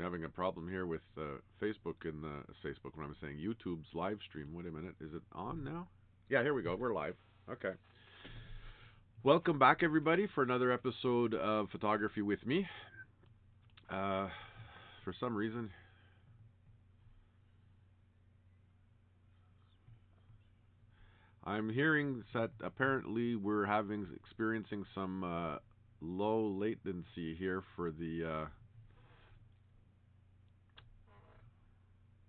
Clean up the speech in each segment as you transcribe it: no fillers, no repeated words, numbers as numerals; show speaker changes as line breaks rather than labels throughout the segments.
having a problem here with Facebook and Facebook. When I'm saying YouTube's live stream. Wait a minute, is it on now? Yeah, here we go. We're live. Okay. Welcome back, everybody, for another episode of Photography with me. For some reason, I'm hearing that apparently we're experiencing some low latency here for the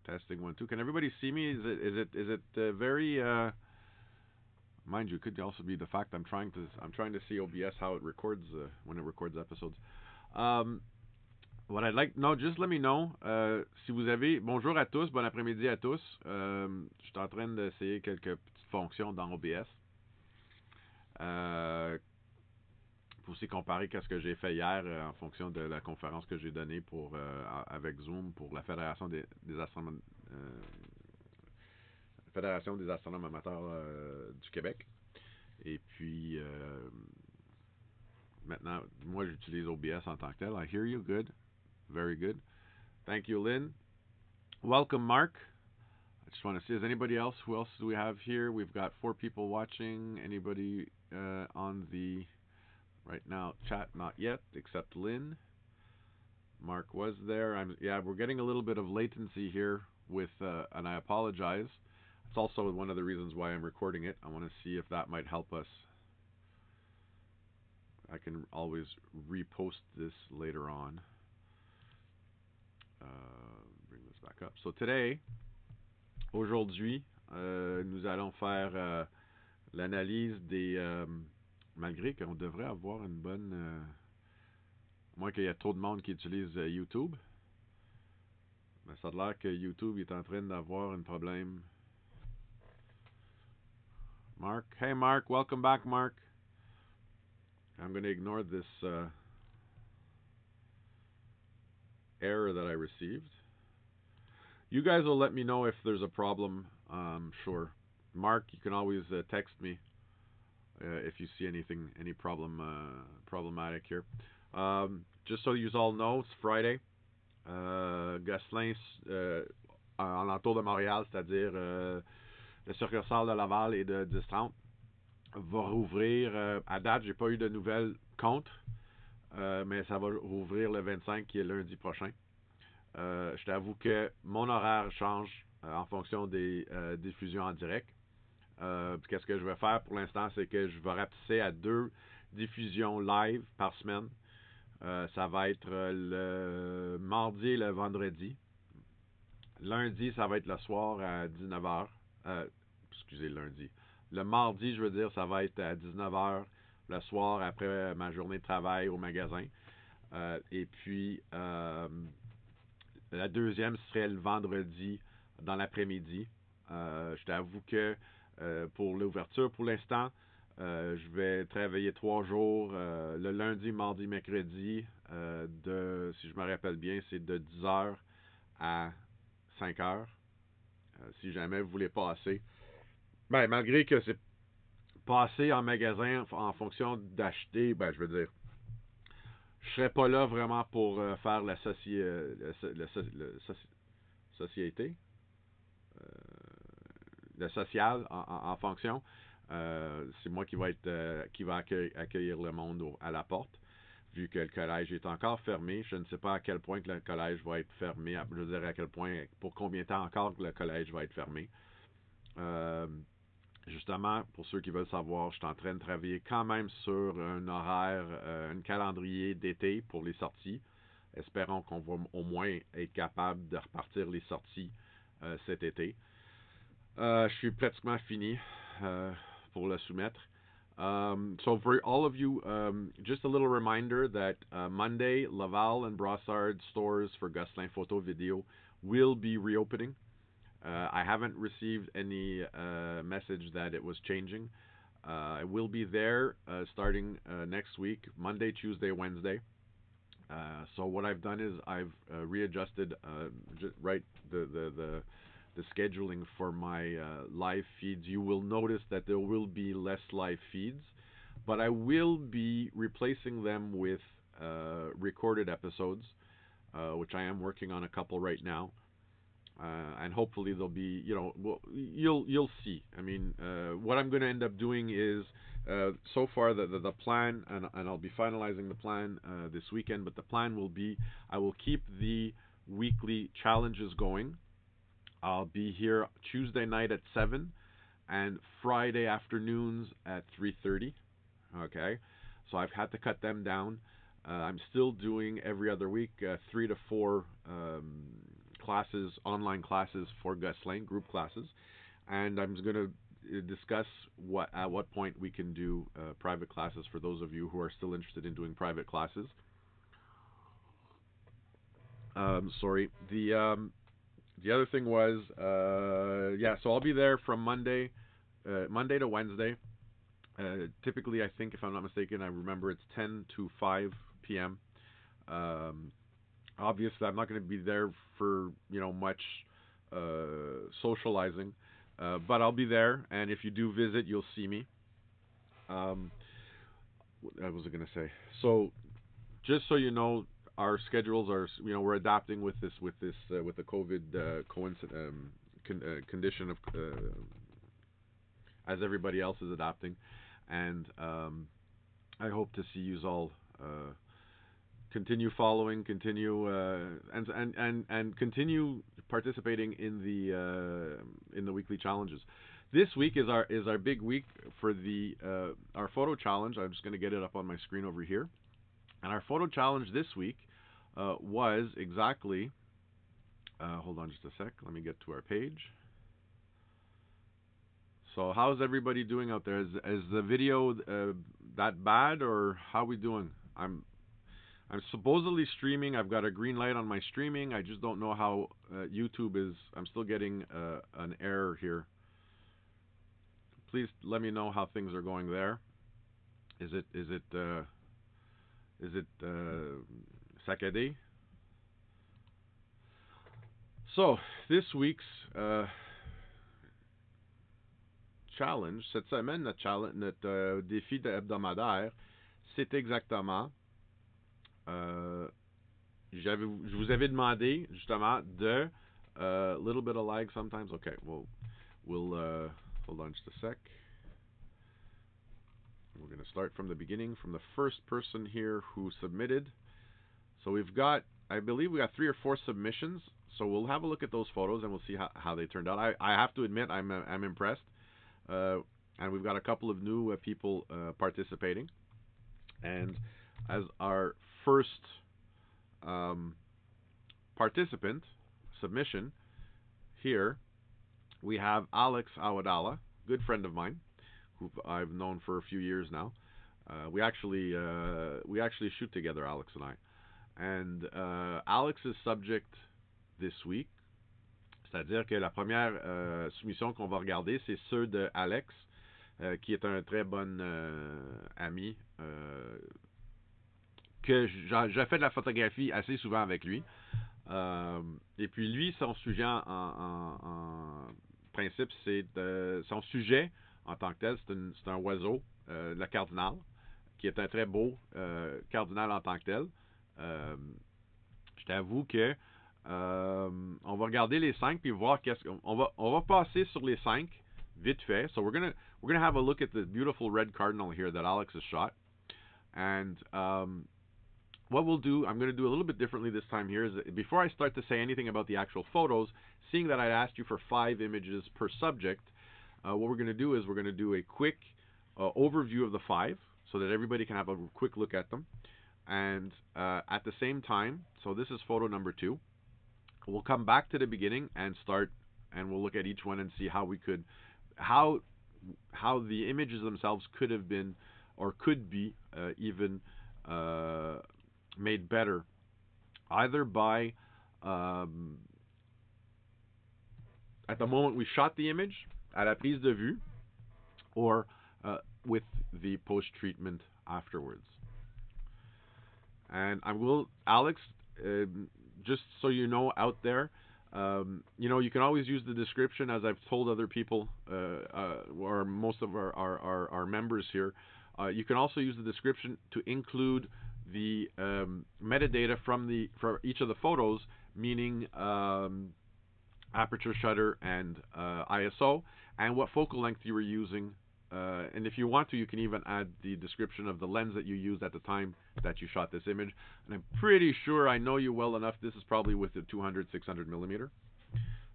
testing 1 2. Can everybody see me? Is it very mind you, it could also be the fact I'm trying to see OBS how it records when it records episodes. Um, what I'd like, no, just let me know si vous avez. Bonjour à tous, bon après-midi à tous. Je suis en train d'essayer quelques petites fonctions dans OBS. Pour aussi comparer à ce que j'ai fait hier en fonction de la conférence que j'ai donnée avec Zoom pour la Fédération des astronomes amateurs du Québec. Et puis maintenant, moi j'utilise OBS en tant que tel. I hear you, good, very good. Thank you, Lynn. Welcome, Mark. I just want to see, is anybody else? Who else do we have here? We've got 4 people watching. Anybody on the right now chat? Not yet, except Lynn. Mark was there. We're getting a little bit of latency here with, and I apologize. It's also one of the reasons why I'm recording it. I want to see if that might help us. I can always repost this later on. Bring this back up. So today, aujourd'hui, nous allons faire l'analyse des... malgré qu'on devrait avoir une bonne... moins qu'il y a trop de monde qui utilise YouTube. Mais ça a l'air que YouTube est en train d'avoir un problème. Mark. Hey, Mark. Welcome back, Mark. I'm going to ignore this error that I received. You guys will let me know if there's a problem. Sure. Mark, you can always text me if you see any problematic here. Just so you all know, it's Friday. Gosselin, en l'entour de Montréal, c'est-à-dire le succursale de Laval et de 1030, va rouvrir. À date, j'ai pas eu de nouvelles contre, mais ça va rouvrir le 25, qui est lundi prochain. Je t'avoue que mon horaire change en fonction des diffusions en direct. Qu'est-ce que je vais faire pour l'instant, c'est que je vais rapetisser à 2 diffusions live par semaine. Ça va être le mardi et le vendredi. Lundi, ça va être le soir à 19h. Excusez, lundi. Le mardi, je veux dire, ça va être à 19h le soir après ma journée de travail au magasin. Et puis, la deuxième serait le vendredi dans l'après-midi. Je t'avoue que pour l'ouverture, pour l'instant, je vais travailler 3 jours, le lundi, mardi, mercredi, si je me rappelle bien, c'est de 10h à 5h. Si jamais vous voulez passer. Ben, malgré que c'est passer en magasin en fonction d'acheter, ben, je veux dire, je serais pas là vraiment pour faire la société, le social en fonction. C'est moi qui va accueillir le monde à la porte, vu que le collège est encore fermé. Je ne sais pas à quel point que le collège va être fermé. Je veux dire à quel point, pour combien de temps encore que le collège va être fermé. Justement, pour ceux qui veulent savoir, je suis en train de travailler quand même sur un horaire, un calendrier d'été pour les sorties. Espérons qu'on va au moins être capable de repartir les sorties cet été. Je suis pratiquement fini pour le soumettre. So for all of you, just a little reminder that Monday, Laval and Brossard stores for Gosselin Photo Video will be reopening. I haven't received any message that it was changing. I will be there starting next week, Monday, Tuesday, Wednesday. So what I've done is I've readjusted the scheduling for my live feeds. You will notice that there will be less live feeds, but I will be replacing them with recorded episodes. which I am working on a couple right now. And hopefully they'll be, well, you'll see. I mean, what I'm going to end up doing is, so far the plan, and I'll be finalizing the plan this weekend. But the plan will be, I will keep the weekly challenges going. I'll be here Tuesday night at 7 and Friday afternoons at 3:30. Okay, so I've had to cut them down. I'm still doing every other week, 3 to 4 classes, online classes for Gosselin, group classes, and I'm going to discuss at what point we can do private classes for those of you who are still interested in doing private classes. Sorry. The other thing was, yeah. So I'll be there from Monday to Wednesday. Typically, I think, if I'm not mistaken, I remember it's 10 to 5 p.m. Obviously, I'm not going to be there for much socializing, but I'll be there, and if you do visit, you'll see me. What was I going to say? So, just so you know, our schedules are, we're adapting with the COVID condition of as everybody else is adapting, and I hope to see you all continue following, continue and continue participating in the weekly challenges. This week is our big week for the our photo challenge. I'm just going to get it up on my screen over here. And our photo challenge this week was exactly. Hold on just a sec. Let me get to our page. So how's everybody doing out there? Is the video that bad, or how are we doing? I'm supposedly streaming. I've got a green light on my streaming. I just don't know how YouTube is. I'm still getting an error here. Please let me know how things are going there. Is it saccadé? So this week's challenge, cette semaine, notre défi hebdomadaire, c'est exactement. Je vous avais demandé justement de little bit of lag sometimes. Okay, we'll hold on just a sec. We're going to start from the beginning, from the first person here who submitted. So we've got, I believe we got 3 or 4 submissions. So we'll have a look at those photos and we'll see how they turned out. I have to admit I'm impressed. And we've got a couple of new people participating. And as our first participant submission here, we have Alex Awadala, good friend of mine, who I've known for a few years now. We actually shoot together, Alex and I. And Alex's subject this week, c'est-à-dire que la première soumission qu'on va regarder, c'est ceux de Alex, qui est un très bon ami, que j'ai fait de la photographie assez souvent avec lui. Et puis lui, son sujet en principe, c'est son sujet en tant que tel, c'est un oiseau, le cardinal, qui est un très beau cardinal en tant que tel. Je t'avoue que on va regarder les 5 puis voir on va passer sur les 5 vite fait. So we're gonna have a look at the beautiful red cardinal here that Alex has shot. And what we'll do, I'm going to do a little bit differently this time here, is before I start to say anything about the actual photos, seeing that I asked you for 5 images per subject, what we're going to do is we're going to do a quick overview of the 5 so that everybody can have a quick look at them. And at the same time, so this is photo number 2, we'll come back to the beginning and start, and we'll look at each one and see how we could, how the images themselves could have been or could be even made better, either by at the moment we shot the image, à la prise de vue, or with the post-treatment afterwards. And I will, Alex, just so you know out there, you can always use the description, as I've told other people, or most of our members here. You can also use the description to include the metadata from each of the photos, meaning aperture, shutter, and ISO, and what focal length you were using. And if you want to, you can even add the description of the lens that you used at the time that you shot this image. And I'm pretty sure I know you well enough. This is probably with the 200, 600 millimeter.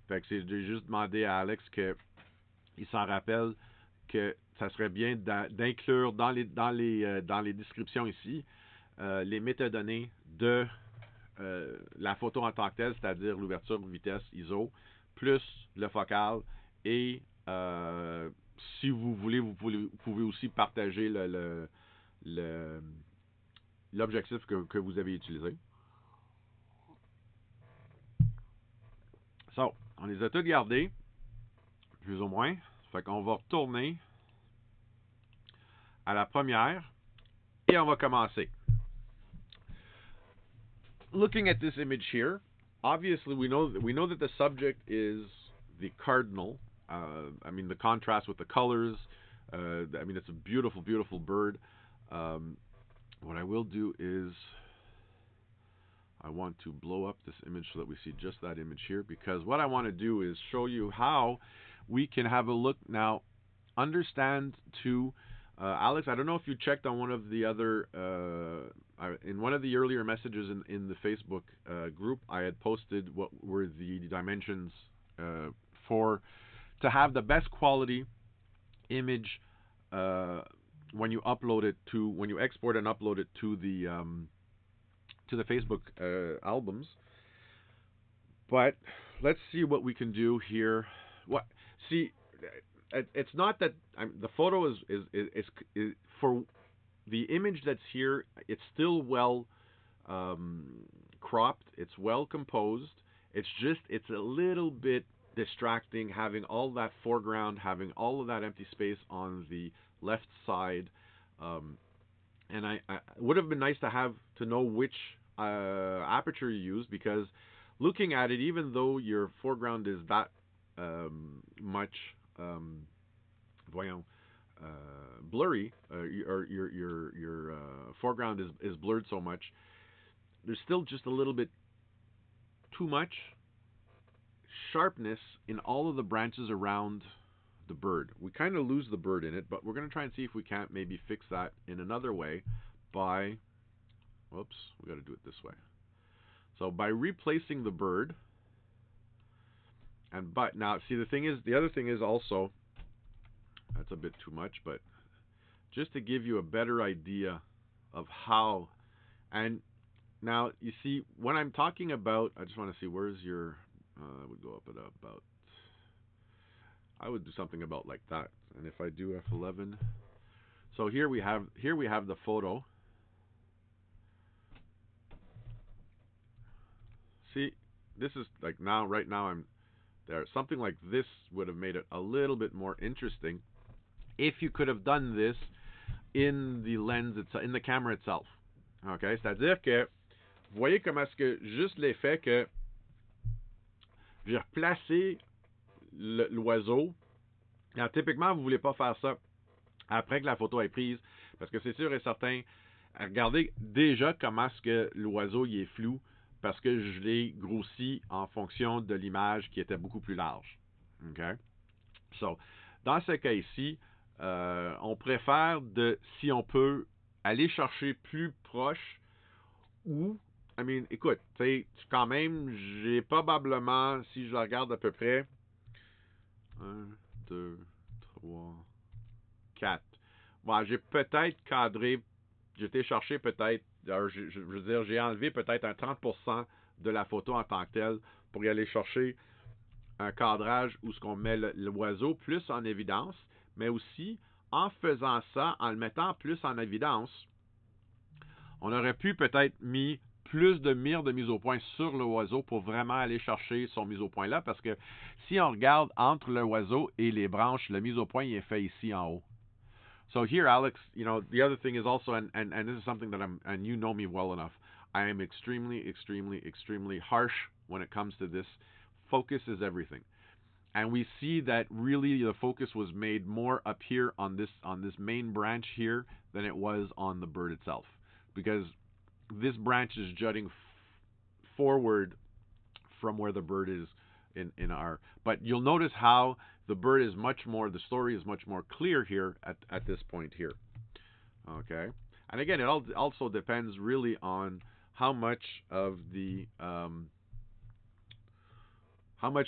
Fait que j'ai juste demandé à Alex qu'il s'en rappelle que ça serait bien d'inclure dans les descriptions ici les métadonnées de la photo en tant que telle, c'est-à-dire l'ouverture, vitesse, ISO, plus le focal et si vous voulez, vous pouvez aussi partager l'objectif que vous avez utilisé. So, on les a tous gardés, plus ou moins. Fait qu'on va retourner à la première et on va commencer. Looking at this image here, obviously we know that the subject is the cardinal. I mean the contrast with the colors. I mean it's a beautiful, beautiful bird. What I will do is I want to blow up this image so that we see just that image here, because what I want to do is show you how we can have a look now, understand to Alex, I don't know if you checked on one of the other in one of the earlier messages in the Facebook group, I had posted what were the dimensions for to have the best quality image when you upload it to when you export and upload it to the Facebook albums. But let's see what we can do here. What see? It's not that the photo is for the image that's here. It's still well cropped. It's well composed. It's a little bit distracting having all that foreground, having all of that empty space on the left side. And I would have been nice to know which aperture you use, because looking at it, even though your foreground is that much blurry, or your foreground is blurred so much, there's still just a little bit too much sharpness in all of the branches around the bird. We kind of lose the bird in it, but we're going to try and see if we can't maybe fix that in another way by, whoops, we got to do it this way. So by replacing the bird, but now see the other thing is also, that's a bit too much, but just to give you a better idea of how, and now you see when I'm talking about, I just want to see where's your, I would go up at about, I would do something about like that. And if I do F11, so here we have the photo. See, this is like right now I'm there. Something like this would have made it a little bit more interesting if you could have done this in the lens itself, in the camera itself. Okay, c'est-à-dire que vous voyez comment est-ce que juste l'effet que j'ai replacé l'oiseau. Alors, typiquement, vous ne voulez pas faire ça après que la photo est prise, parce que c'est sûr et certain, regardez déjà comment est-ce que l'oiseau il est flou, parce que je l'ai grossi en fonction de l'image qui était beaucoup plus large. Okay? So, dans ce cas ici, on préfère si on peut, aller chercher plus proche, ou, écoute, quand même, j'ai probablement, si je la regarde à peu près, 1, 2, 3, 4. Bon, j'ai peut-être cadré, j'ai été chercher peut-être, je veux dire, j'ai enlevé peut-être un 30% de la photo en tant que telle pour y aller chercher un cadrage où ce qu'on met l'oiseau plus en évidence, mais aussi en faisant ça, en le mettant plus en évidence, on aurait pu peut-être mis plus de mire de mise au point sur l'oiseau pour vraiment aller chercher son mise au point là, parce que si on regarde entre l'oiseau et les branches, la mise au point est fait ici en haut. So here, Alex, the other thing is also, and this is something that and you know me well enough, I am extremely, extremely, extremely harsh when it comes to this. Focus is everything. And we see that really the focus was made more up here on this main branch here than it was on the bird itself. Because this branch is jutting forward from where the bird is in our. But you'll notice how the bird is much more, the story is much more clear here at this point here. Okay? And again, it also depends really on how much of the, how much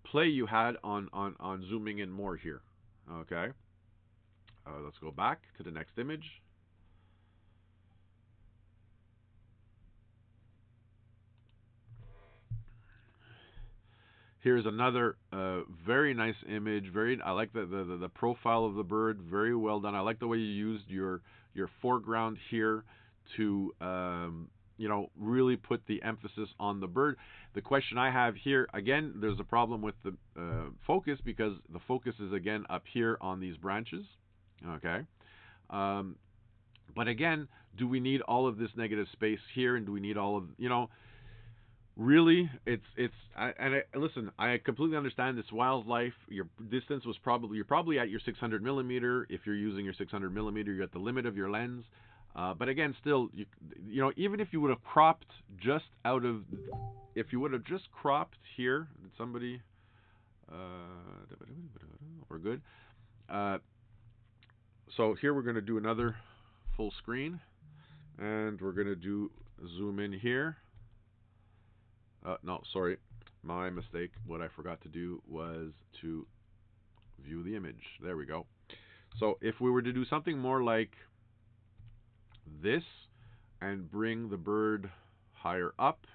play you had on zooming in more here. Okay? Let's go back to the next image. Here's another very nice image. I like the profile of the bird. Very well done. I like the way you used your foreground here to really put the emphasis on the bird. The question I have here, again, there's a problem with the focus because the focus is again up here on these branches. Okay. But again, do we need all of this negative space here, and do we need all of really, listen. I completely understand this wildlife. Your distance was you're probably at your 600 millimeter. If you're using your 600 millimeter, you're at the limit of your lens. But again, still, even if you would have cropped just out of, if you would have just cropped here, did somebody? We're good. So here we're going to do another full screen, and we're going to do zoom in here. No, sorry, my mistake. What I forgot to do was to view the image. There we go. So if we were to do something more like this and bring the bird higher up,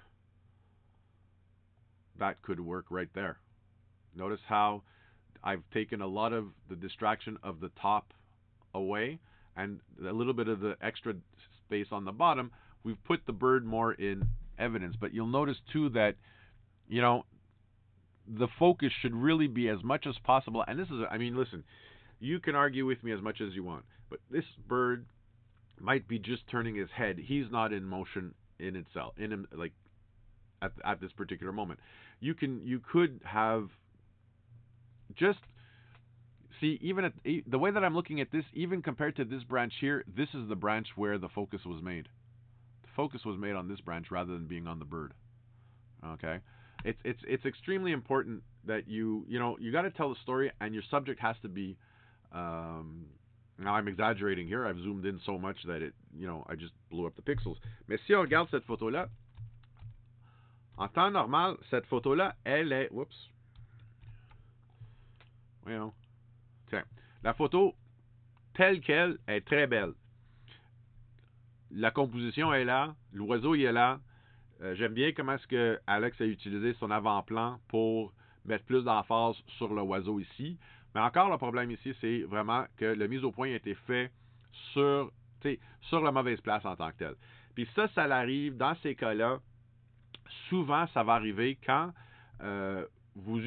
that could work right there. Notice how I've taken a lot of the distraction of the top away and a little bit of the extra space on the bottom. We've put the bird more in evidence, but you'll notice too that the focus should really be as much as possible. And this is, listen, you can argue with me as much as you want, but this bird might be just turning his head. He's not in motion in itself, in him, like at this particular moment. You could have just see, even at the way that I'm looking at this, even compared to this branch here, this is the branch where the focus was made. Focus was made on this branch rather than being on the bird. Okay, it's extremely important that you got to tell the story, and your subject has to be. Now I'm exaggerating here. I've zoomed in so much that I just blew up the pixels. Mais si on regarde cette photo là, en temps normal, cette photo là, elle est, oups, voyons, tiens, la photo telle qu'elle est très belle. La composition est là, l'oiseau il est là. J'aime bien comment est-ce que Alex a utilisé son avant-plan pour mettre plus d'emphase sur l'oiseau ici. Mais encore, le problème ici, c'est vraiment que la mise au point a été fait sur la mauvaise place en tant que telle. Puis ça l'arrive dans ces cas-là. Souvent, ça va arriver quand vous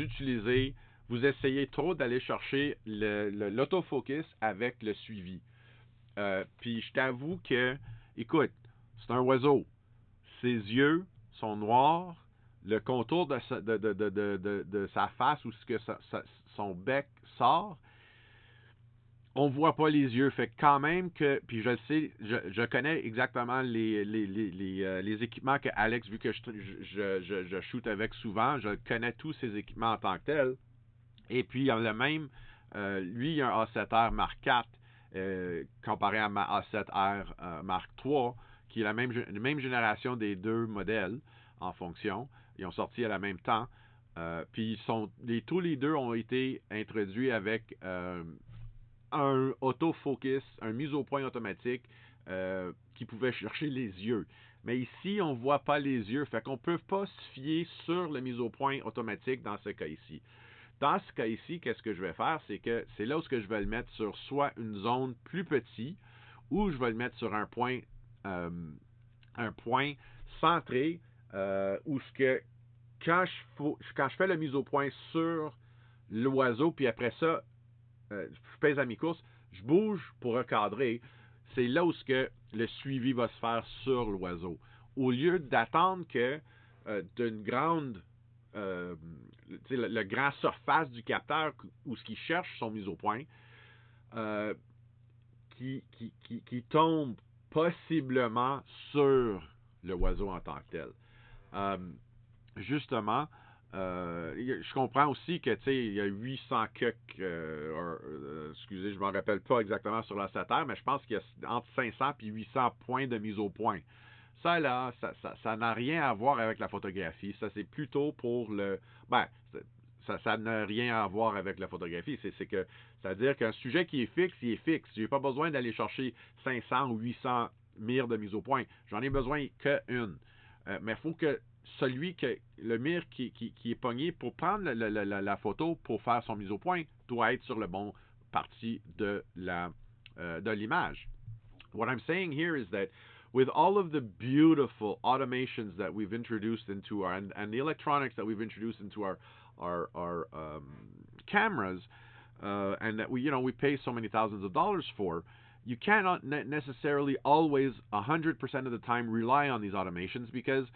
essayez trop d'aller chercher l'autofocus avec le suivi. Puis je t'avoue que, écoute, c'est un oiseau. Ses yeux sont noirs. Le contour de sa face ou ce que son bec sort, on voit pas les yeux. Fait que quand même que, puis je le sais, je connais exactement les équipements que Alex, vu que je shoot avec souvent, je connais tous ces équipements en tant que tels. Et puis il y a le même, lui il y a un A7R Mark IV comparé à ma A7R Mark III, qui est la même génération des deux modèles en fonction. Ils ont sorti à la même temps. Puis tous les deux ont été introduits avec un autofocus, un mise au point automatique qui pouvait chercher les yeux. Mais ici, on ne voit pas les yeux. Fait qu'on ne peut pas se fier sur la mise au point automatique dans ce cas ici. Dans ce cas ici, qu'est-ce que je vais faire? C'est que c'est là où je vais le mettre sur soit une zone plus petite ou je vais le mettre sur un point centré où quand je fais la mise au point sur l'oiseau, puis après ça, je pèse à mi-course, je bouge pour recadrer, c'est là où le suivi va se faire sur l'oiseau. Au lieu d'attendre que d'une grande le grand surface du capteur où ce qui cherche son mise au point qui tombe possiblement sur le oiseau en tant que tel. Euh, Justement, je comprends aussi que, tu sais, il y a 800 excusez, je ne m'en rappelle pas exactement sur la satire, mais je pense qu'il y a entre 500 et 800 points de mise au point. Ça, là, ça n'a rien à voir avec la photographie. Ça, c'est plutôt pour le... Ben, ça n'a rien à voir avec la photographie. C'est que, c'est-à-dire qu'un sujet qui est fixe, il est fixe. Je n'ai pas besoin d'aller chercher 500 ou 800 mires de mise au point. J'en ai besoin qu'une. Mais il faut que le mire qui est pogné pour prendre la photo pour faire son mise au point doit être sur le bon parti de l'image. What I'm saying here is that with all of the beautiful automations that we've introduced into and the electronics that we've introduced into our cameras, and that we pay so many thousands of dollars for, you cannot necessarily always 100% of the time rely on these automations because,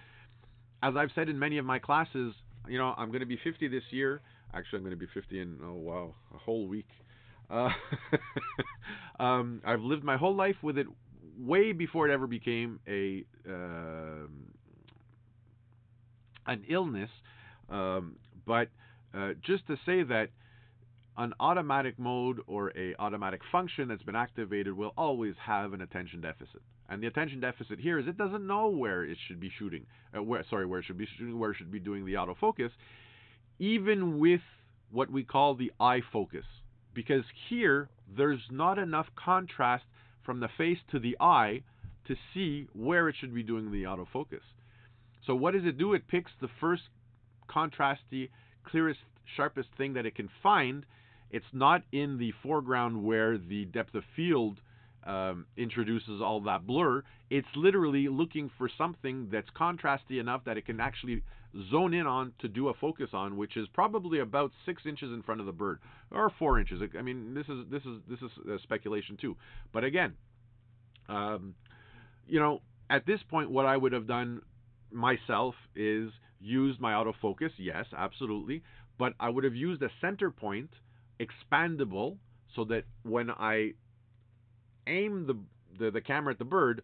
as I've said in many of my classes, I'm going to be 50 this year. Actually, I'm going to be 50 in, oh wow, a whole week. Uh, I've lived my whole life with it way before it ever became an illness. But just to say that an automatic mode or a automatic function that's been activated will always have an attention deficit. And the attention deficit here is it doesn't know where it should be shooting, where it should be shooting, where it should be doing the autofocus, even with what we call the eye focus. Because here, there's not enough contrast from the face to the eye to see where it should be doing the autofocus. So what does it do? It picks the first contrasty, clearest, sharpest thing that it can find. It's not in the foreground where the depth of field introduces all that blur. It's literally looking for something that's contrasty enough that it can actually zone in on to do a focus on, which is probably about 6 inches in front of the bird, or 4 inches. I mean, this is speculation too. But again, at this point, what I would have done myself is used my autofocus. Yes, absolutely. But I would have used a center point, expandable, so that when I aim the camera at the bird,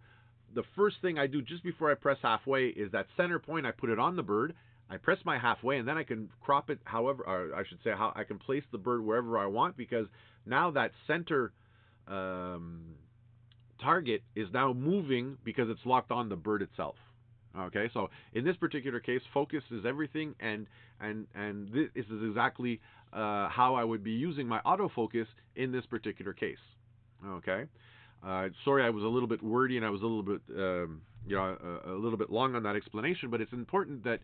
the first thing I do just before I press halfway is that center point. I put it on the bird. I press my halfway, and then I can crop it however, or I should say, how I can place the bird wherever I want, because now that center target is now moving because it's locked on the bird itself. Okay, so in this particular case, focus is everything, and this is exactly how I would be using my autofocus in this particular case. Okay, sorry I was a little bit wordy and I was a little bit a little bit long on that explanation, but it's important that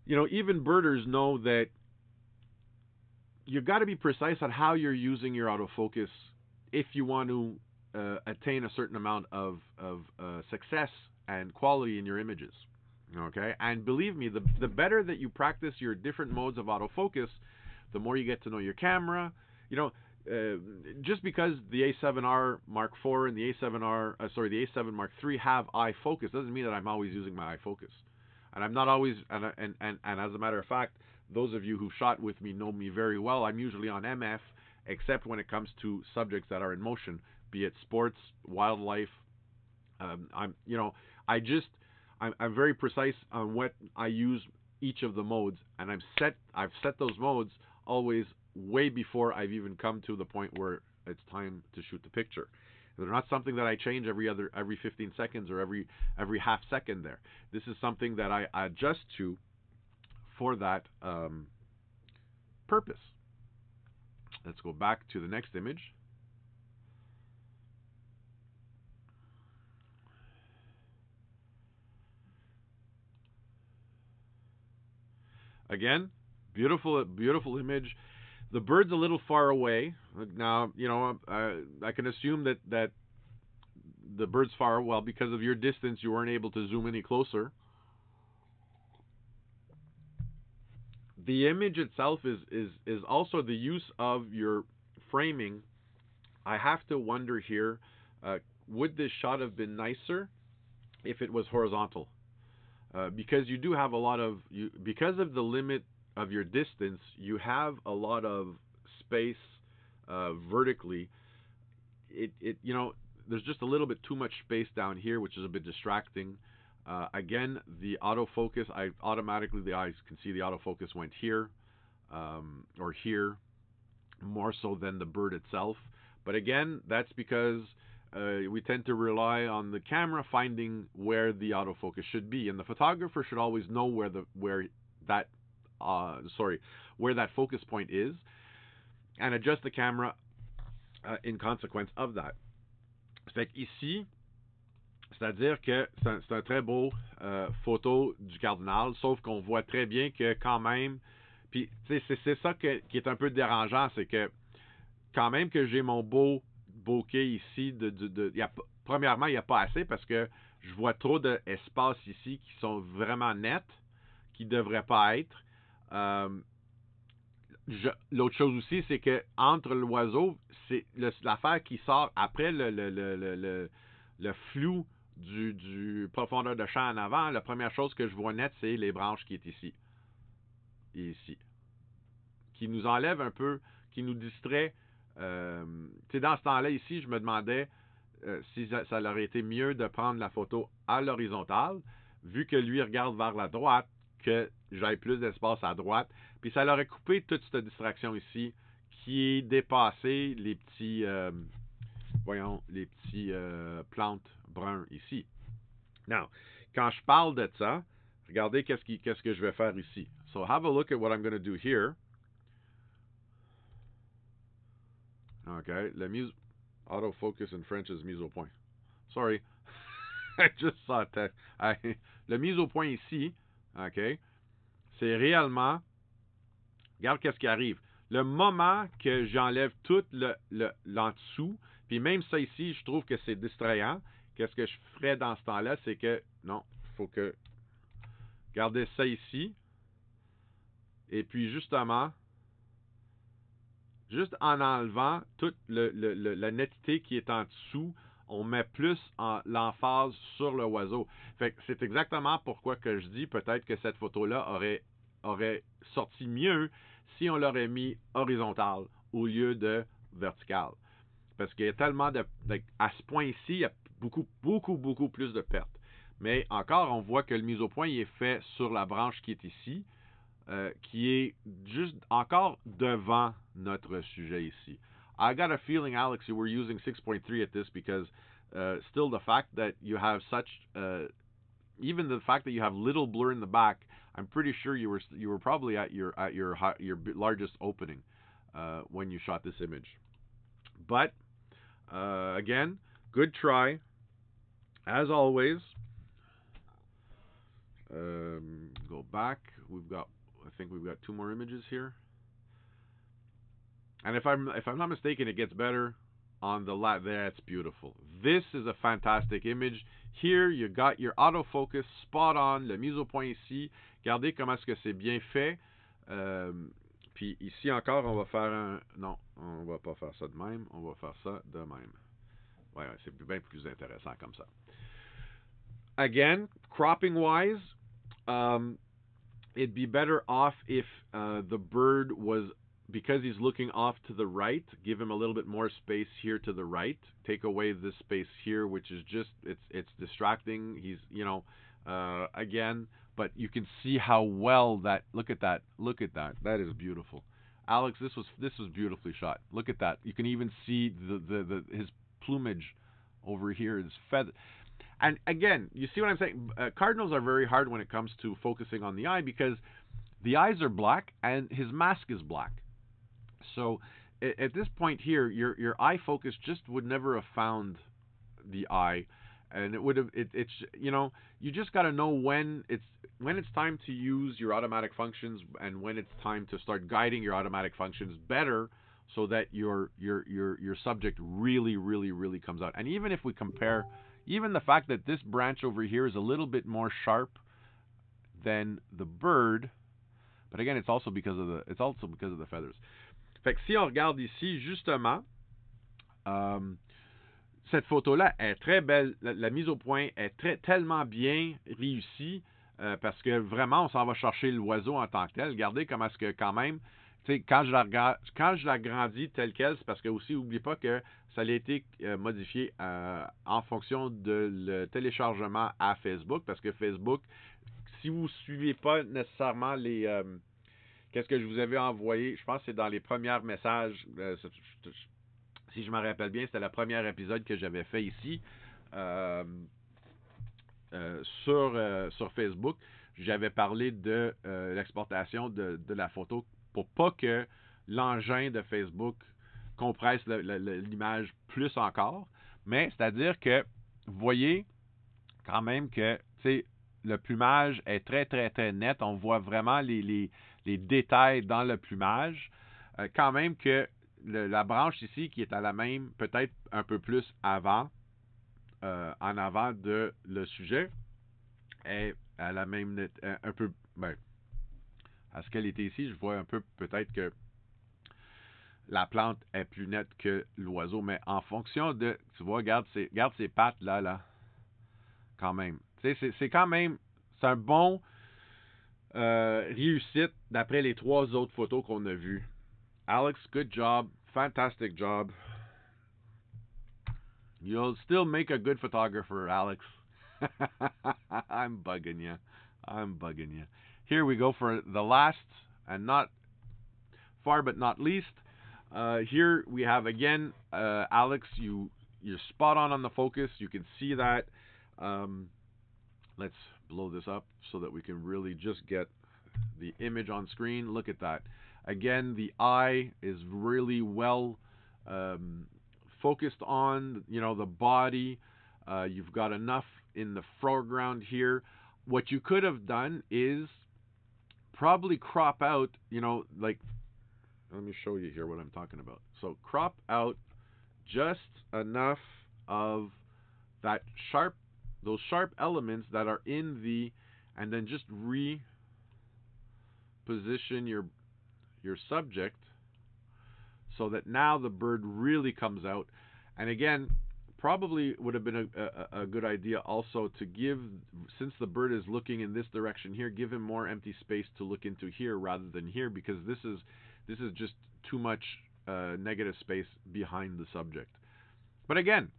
even birders know that you've got to be precise on how you're using your autofocus if you want to attain a certain amount of success and quality in your images. Okay, and believe me, the better that you practice your different modes of autofocus, the more you get to know your camera. Just because the A7R Mark IV and the the A7 Mark III have eye focus doesn't mean that I'm always using my eye focus. And I'm not always, and as a matter of fact, those of you who shot with me know me very well. I'm usually on MF, except when it comes to subjects that are in motion, be it sports, wildlife. I'm very precise on what I use each of the modes, and I've set those modes always way before I've even come to the point where it's time to shoot the picture. They're not something that I change every 15 seconds or every half second there. This is something that I adjust to for that purpose. Let's go back to the next image. Again, beautiful image. The bird's a little far away. Now, I can assume that the bird's far. Well, because of your distance, you weren't able to zoom any closer. The image itself is also the use of your framing. I have to wonder here, would this shot have been nicer if it was horizontal? Because you do have a lot of because of the limit of your distance, you have a lot of space vertically. there's just a little bit too much space down here, which is a bit distracting. Again, the autofocus, the eyes can see the autofocus went here, or here, more so than the bird itself. But again, that's because we tend to rely on the camera finding where the autofocus should be, and the photographer should always know where that focus point is, and adjust the camera in consequence of that. Fait qu'ici, c'est-à-dire que c'est un très beau photo du cardinal, sauf qu'on voit très bien que quand même, puis c'est ça qui est un peu dérangeant, c'est que quand même que j'ai mon beau bokeh ici, premièrement, il n'y a pas assez parce que je vois trop d'espaces ici qui sont vraiment nets, qui ne devraient pas être. L'autre chose aussi, c'est que entre l'oiseau, c'est l'affaire qui sort après le flou du profondeur de champ en avant. La première chose que je vois net, c'est les branches qui est ici. Et ici. Qui nous enlève un peu, qui nous distrait. Dans ce temps-là, ici, je me demandais si ça aurait été mieux de prendre la photo à l'horizontale, vu que lui regarde vers la droite, que j'aille plus d'espace à droite. Puis ça l'aurait coupé toute cette distraction ici, qui est dépassé les petits, plantes bruns ici. Now, quand je parle de ça, regardez qu'est-ce que je vais faire ici. So have a look at what I'm going to do here. Okay, autofocus in French is mise au point. Sorry, I just saw that. Le mise au point ici, ok, c'est réellement, regarde qu'est-ce qui arrive. Le moment que j'enlève tout l'en dessous, puis même ça ici, je trouve que c'est distrayant. Qu'est-ce que je ferais dans ce temps-là, c'est que, non, il faut que, regardez ça ici, et puis justement, juste en enlevant toute la netteté qui est en dessous, on met plus l'emphase sur le oiseau. Fait que c'est exactement pourquoi que je dis peut-être que cette photo-là aurait sorti mieux si on l'aurait mis horizontal au lieu de vertical. Parce qu'il y a tellement à ce point-ci, il y a beaucoup plus de pertes. Mais encore, on voit que le mise au point il est fait sur la branche qui est ici, qui est juste encore devant notre sujet ici. I got a feeling, Alex, you were using 6.3 at this because still the fact that you have such, even the fact that you have little blur in the back, I'm pretty sure you were probably at your largest opening when you shot this image. But again, good try. As always, go back. I think we've got 2 more images here. And if I'm not mistaken, it gets better on the left. That's beautiful. This is a fantastic image. Here, you got your autofocus spot on, le mise au point ici. Regardez comment est-ce que c'est bien fait. Puis ici encore, on va faire non, on va pas faire ça de même. On va faire ça de même. Ouais, c'est bien plus intéressant comme ça. Again, cropping wise, it'd be better off if the bird was, because he's looking off to the right, give him a little bit more space here to the right. Take away this space here, which is just, it's distracting. He's, again, but you can see how well that, look at that. That is beautiful. Alex, this was beautifully shot. Look at that. You can even see his plumage over here, his feather. And again, you see what I'm saying? Cardinals are very hard when it comes to focusing on the eye because the eyes are black and his mask is black. So at this point here, your eye focus just would never have found the eye, and it would have. It's you just got to know when it's time to use your automatic functions and when it's time to start guiding your automatic functions better, so that your subject really comes out. And even if we compare. Even the fact that this branch over here is a little bit more sharp than the bird, but again, it's also because of the feathers. Fait que si on regarde ici, justement, cette photo-là est très belle. La mise au point est tellement bien réussie parce que vraiment, on s'en va chercher l'oiseau en tant que tel. Regardez comment est-ce que quand même, tu sais, quand je la regarde, quand je l'agrandis telle quelle, c'est parce que aussi, n'oublie pas que ça a été modifié en fonction de le téléchargement à Facebook, parce que Facebook, si vous ne suivez pas nécessairement les qu'est-ce que je vous avais envoyé, je pense que c'est dans les premiers messages, si je me rappelle bien, c'était le premier épisode que j'avais fait ici euh, sur Facebook. J'avais parlé de l'exportation de la photo pour pas que l'engin de Facebook compresse l'image plus encore. Mais c'est-à-dire que vous voyez quand même que le plumage est très, très, très net. On voit vraiment les détails dans le plumage. Quand même que la branche ici qui est à la même, peut-être un peu plus avant, en avant de le sujet, est à la même un peu, ben, à ce qu'elle était ici, je vois un peu peut-être que la plante est plus nette que l'oiseau, mais en fonction de, tu vois, regarde ces pattes là, quand même. C'est quand même, c'est un bon réussite d'après les 3 autres photos qu'on a vues. Alex, good job, fantastic job. You'll still make a good photographer, Alex. I'm bugging you. I'm bugging you. Here we go for the last and not far but not least. Here we have again, Alex. You're spot on the focus. You can see that. Let's blow this up so that we can really just get the image on screen. Look at that. Again, the eye is really well focused on, the body. You've got enough in the foreground here. What you could have done is probably crop out, like, let me show you here what I'm talking about. So crop out just enough of that those sharp elements that are in and then just reposition your subject so that now the bird really comes out. And again, probably would have been a good idea also to give, since the bird is looking in this direction here, give him more empty space to look into here rather than here, because this is just too much negative space behind the subject. But again,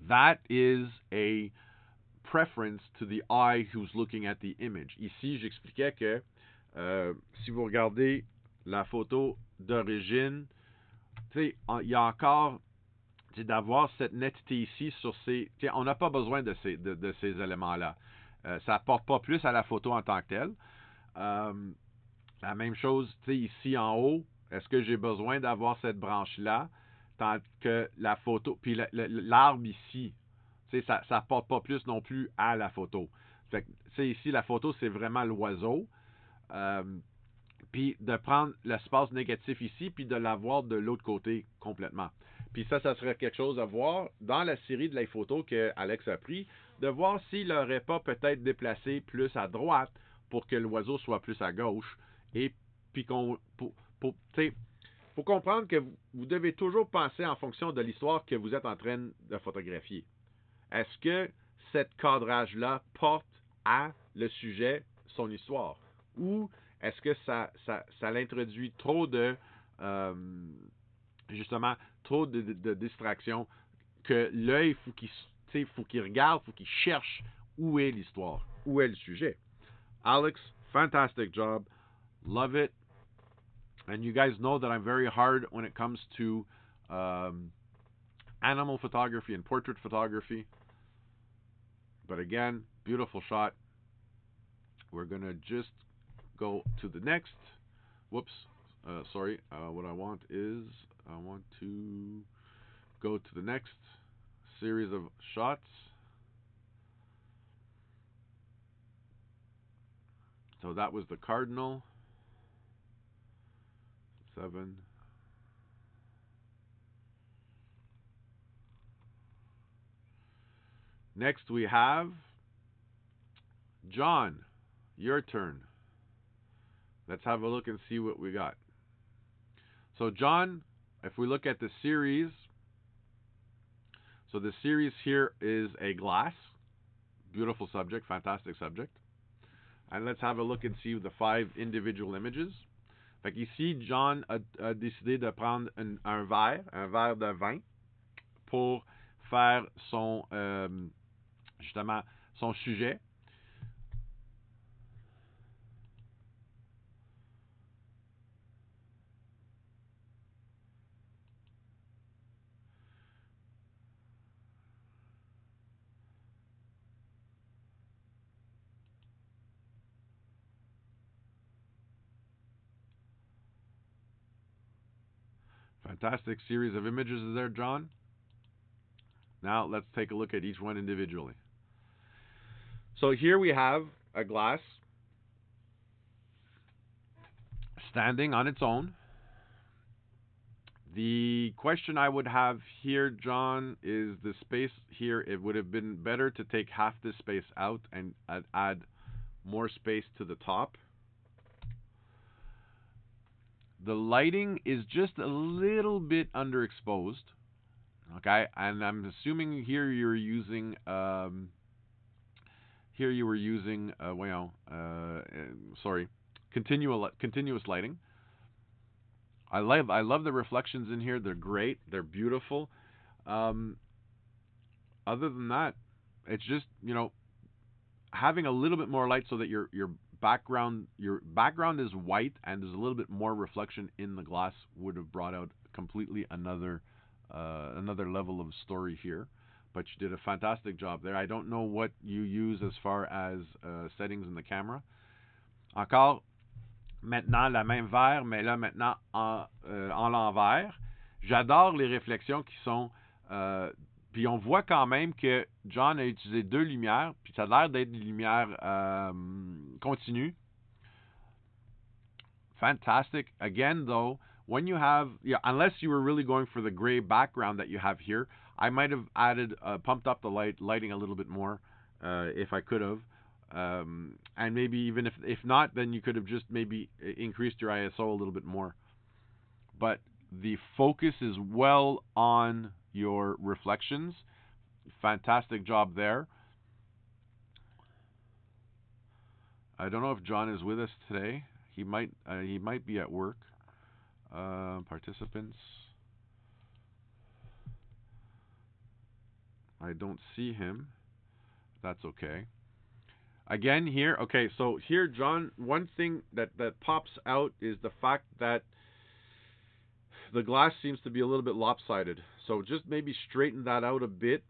that is a preference to the eye who's looking at the image. Ici, j'expliquais que si vous regardez la photo d'origine, il y a encore d'avoir cette netteté ici sur ces... On n'a pas besoin de ces éléments-là. Ça n'apporte pas plus à la photo en tant que telle. La même chose, ici en haut, est-ce que j'ai besoin d'avoir cette branche-là, tant que la photo... Puis l'arbre ici, ça n'apporte pas plus non plus à la photo. Fait que, ici, la photo, c'est vraiment l'oiseau. Puis de prendre l'espace négatif ici, puis de l'avoir de l'autre côté complètement. Puis ça serait quelque chose à voir dans la série de la photo que Alex a pris, de voir s'il n'aurait pas peut-être déplacé plus à droite pour que l'oiseau soit plus à gauche. Et puis faut comprendre que vous devez toujours penser en fonction de l'histoire que vous êtes en train de photographier. Est-ce que cet cadrage-là porte à le sujet son histoire? Ou est-ce que ça l'introduit trop de justement trop de distractions que l'œil faut qu'il regarde, faut qu'il cherche où est l'histoire, où est le sujet. Alex, fantastic job, love it, and you guys know that I'm very hard when it comes to animal photography and portrait photography. But again, beautiful shot. We're gonna just go to the next. Whoops. Sorry. What I want to go to the next series of shots. So that was the cardinal. 7. Next we have John. Your turn. Let's have a look and see what we got. So John, if we look at the series, so the series here is a glass. Beautiful subject, fantastic subject. And let's have a look and see the 5 individual images. Fait qu'ici, John a décidé de prendre un verre de vin, pour faire son, justement, son sujet. Fantastic series of images there, John. Now let's take a look at each one individually. So here we have a glass standing on its own. The question I would have here, John, is the space here. It would have been better to take half this space out and add more space to the top. The lighting is just a little bit underexposed. Okay, and I'm assuming here you're using here you were using continuous lighting. I love the reflections in here. They're great. They're beautiful. Other than that, it's just, having a little bit more light so that your background is white and there's a little bit more reflection in the glass would have brought out completely another level of story here. But you did a fantastic job there. I don't know what you use as far as settings in the camera. Encore maintenant la même verre, mais là maintenant en l'envers. J'adore les réflexions qui sont puis on voit quand même que John a utilisé deux lumières, puis ça a l'air d'être des lumières continues. Fantastic. Again, though, when you have, unless you were really going for the gray background that you have here, I might have added, pumped up the lighting a little bit more, if I could have. And maybe even if not, then you could have just maybe increased your ISO a little bit more. But the focus is well on your reflections. Fantastic job there. I don't know if John is with us today. He might be at work. Participants. I don't see him. That's okay. Again here, okay, so here, John, one thing that pops out is the fact that the glass seems to be a little bit lopsided. So just maybe straighten that out a bit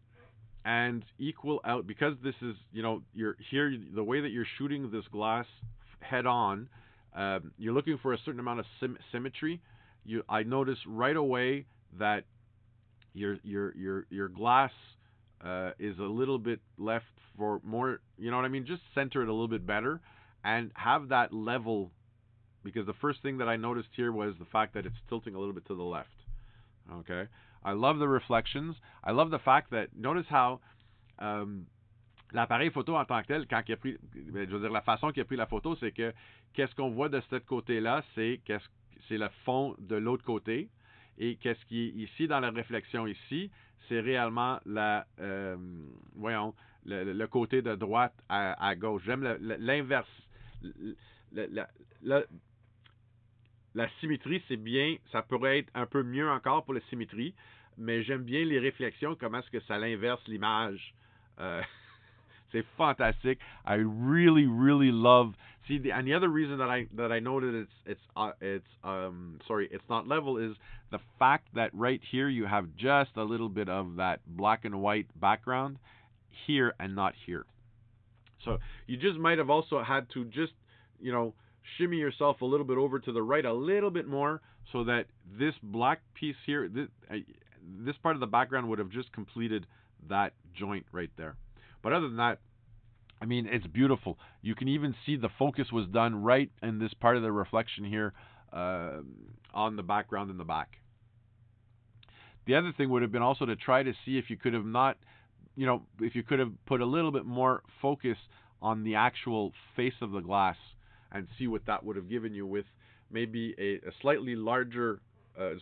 and equal out, because this is, you're here, the way that you're shooting this glass head on, you're looking for a certain amount of symmetry. I notice right away that your glass is a little bit left for more, you know what I mean? Just center it a little bit better and have that level, because the first thing that I noticed here was the fact that it's tilting a little bit to the left. Okay? I love the reflections. I love the fact that, notice how l'appareil photo en tant que tel, quand il a pris, je veux dire, la façon qu'il a pris la photo, c'est que qu'est-ce qu'on voit de ce côté-là, c'est le fond de l'autre côté. Et qu'est-ce qui est ici dans la réflexion ici, c'est réellement le côté de droite à gauche. J'aime l'inverse. La symétrie, c'est bien. Ça pourrait être un peu mieux encore pour la symétrie, mais j'aime bien les réflexions, comment est-ce que ça l'inverse l'image. C'est fantastic. I really, really love. See, and the other reason that I noted it's not level is the fact that right here you have just a little bit of that black and white background here and not here. So you just might have also had to just, shimmy yourself a little bit over to the right a little bit more, so that this black piece here, this part of the background would have just completed that joint right there. But other than that, I mean, it's beautiful. You can even see the focus was done right in this part of the reflection here on the background in the back. The other thing would have been also to try to see if you could have not, if you could have put a little bit more focus on the actual face of the glass and see what that would have given you with maybe a slightly larger, a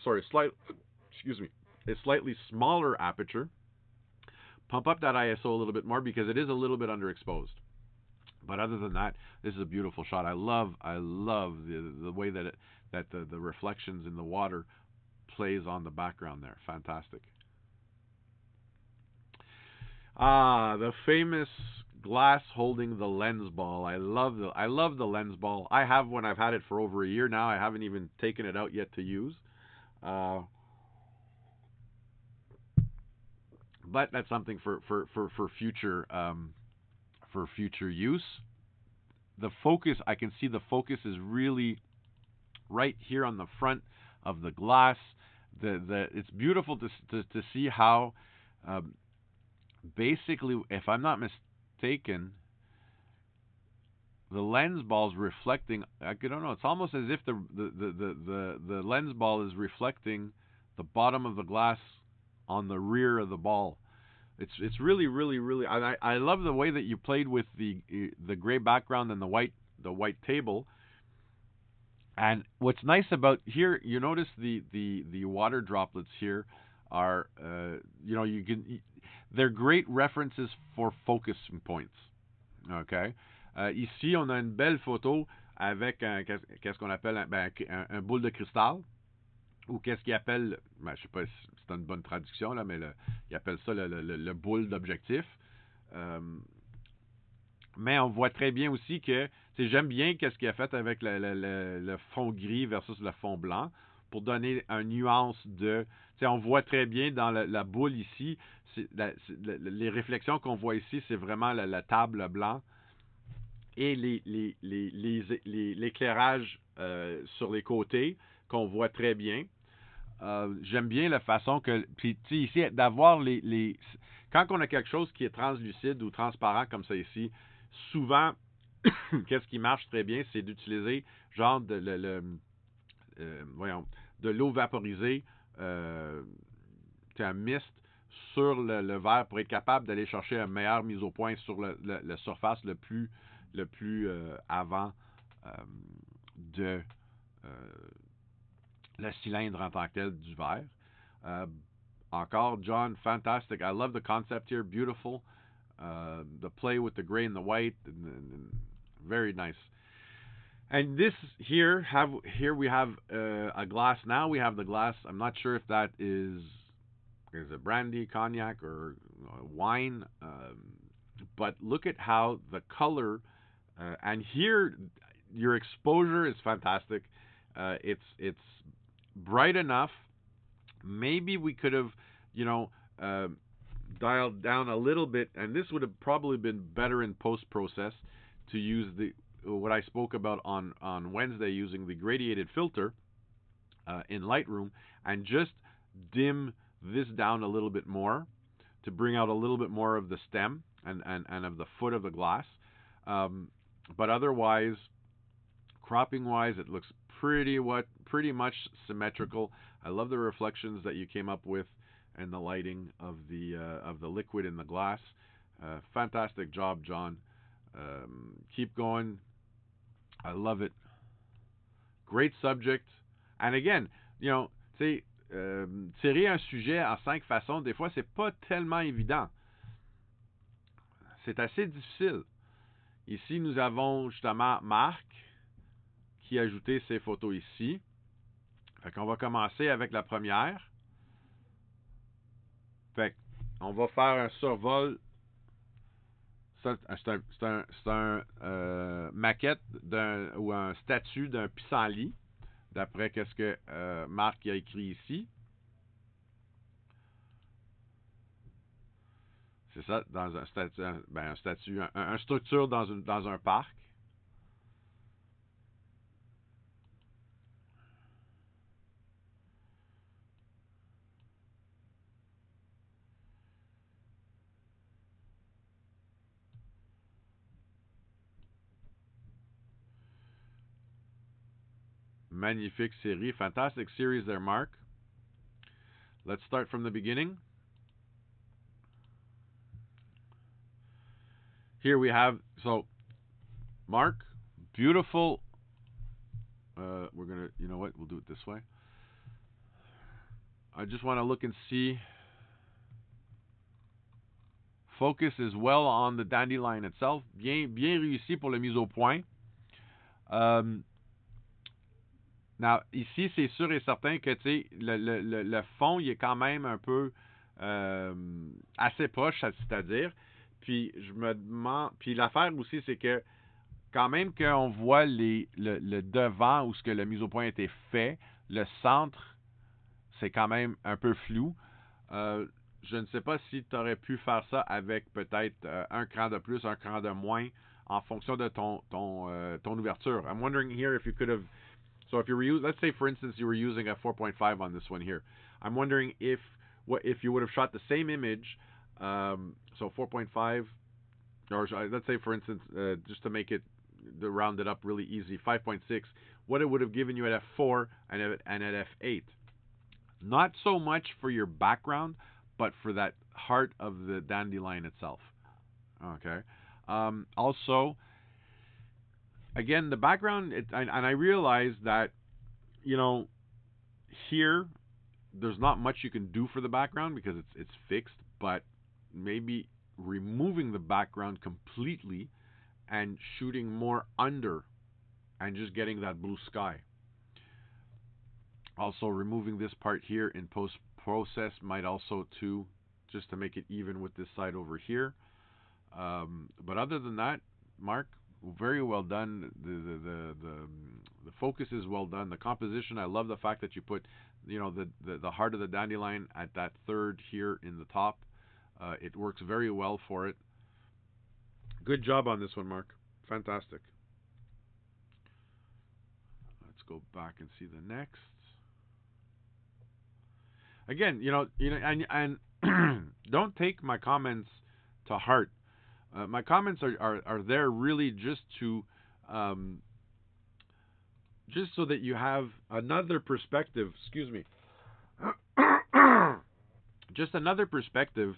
slightly smaller aperture. Pump up that ISO a little bit more because it is a little bit underexposed. But other than that, this is a beautiful shot. I love the way that that the reflections in the water plays on the background there. Fantastic. Ah, the famous glass holding the lens ball. I love the lens ball. I have one. I've had it for over a year now. I haven't even taken it out yet to use. Uh, but that's something for future use. The focus, I can see the focus is really right here on the front of the glass. The it's beautiful to see how um, basically, if I'm not mistaken, the lens ball is reflecting. I don't know. It's almost as if the lens ball is reflecting the bottom of the glass on the rear of the ball. It's really. I love the way that you played with the gray background and the white table. And what's nice about here, you notice the water droplets here are you can they're great references for focusing points. OK. Ici, on a une belle photo avec qu'est-ce qu'on appelle un boule de cristal, ou qu'est-ce qu'ils appellent, ben, je sais pas si c'est une bonne traduction, là, mais ils appellent ça le boule d'objectif. Euh, mais on voit très bien aussi que j'aime bien qu'est-ce qu'il a fait avec le fond gris versus le fond blanc pour donner une nuance de. On voit très bien dans la boule ici, les réflexions qu'on voit ici, c'est vraiment la table blanc et l'éclairage sur les côtés qu'on voit très bien. J'aime bien la façon que. Puis, ici, d'avoir quand on a quelque chose qui est translucide ou transparent comme ça ici, souvent, qu'est-ce qui marche très bien, c'est d'utiliser genre de l'eau vaporisée, un mist sur le verre pour être capable d'aller chercher une meilleure mise au point sur la surface le plus avant de le cylindre en tant que tel du verre. Encore, John, fantastic. I love the concept here. Beautiful. The play with the gray and the white, and very nice. And this here we have a glass. Now we have the glass. I'm not sure if that is it brandy, cognac, or wine. But look at how the color and here your exposure is fantastic. It's bright enough. Maybe we could have, dialed down a little bit, and this would have probably been better in post process to use what I spoke about on Wednesday, using the gradiated filter in Lightroom, and just dim this down a little bit more to bring out a little bit more of the stem and of the foot of the glass. But otherwise, cropping wise, it looks pretty much symmetrical. I love the reflections that you came up with and the lighting of the liquid in the glass. Fantastic job, John. Keep going. I love it. Great subject. And again, tirer un sujet en 5 façons, des fois, c'est pas tellement évident. C'est assez difficile. Ici, nous avons justement Marc qui a ajouté ses photos ici. Fait qu'on va commencer avec la première. Fait qu'on va faire un survol. C'est un maquette ou un statut d'un pissenlit, d'après qu'est-ce que Marc a écrit ici. C'est ça, dans un statut, un structure dans un parc. Magnifique série. Fantastic series there, Mark. Let's start from the beginning. Here we have, Mark, beautiful. We're going to, you know what, we'll do it this way. I just want to look and see. Focus is well on the dandelion itself. Bien réussi pour la mise au point. Now, ici, c'est sûr et certain que, tu sais, le fond, il est quand même un peu assez proche, c'est-à-dire. Puis, je me demande. Puis, l'affaire aussi, c'est que, quand même qu'on voit le devant où ce que le mise au point a été fait, le centre, c'est quand même un peu flou. Je ne sais pas si tu aurais pu faire ça avec peut-être un cran de plus, un cran de moins, en fonction de ton ouverture. I'm wondering here if you could have. So if you were let's say for instance you were using a 4.5 on this one here. I'm wondering if you would have shot the same image, so 4.5, or let's say for instance just to make it to round it up really easy, 5.6, what it would have given you at f4 and at f8. Not so much for your background, but for that heart of the dandelion itself. Okay. Also, again, the background, and I realize that, you know, here there's not much you can do for the background because it's fixed, but maybe removing the background completely and shooting more under and just getting that blue sky. Also, removing this part here in post process might also too, just to make it even with this side over here. But other than that, Mark, very well done. The focus is well done. The composition, I love the fact that you put, the heart of the dandelion at that third here in the top. It works very well for it. Good job on this one, Mark. Fantastic. Let's go back and see the next. Again, and don't take my comments to heart. My comments are there really um, just so that you have another perspective. Excuse me. Just another perspective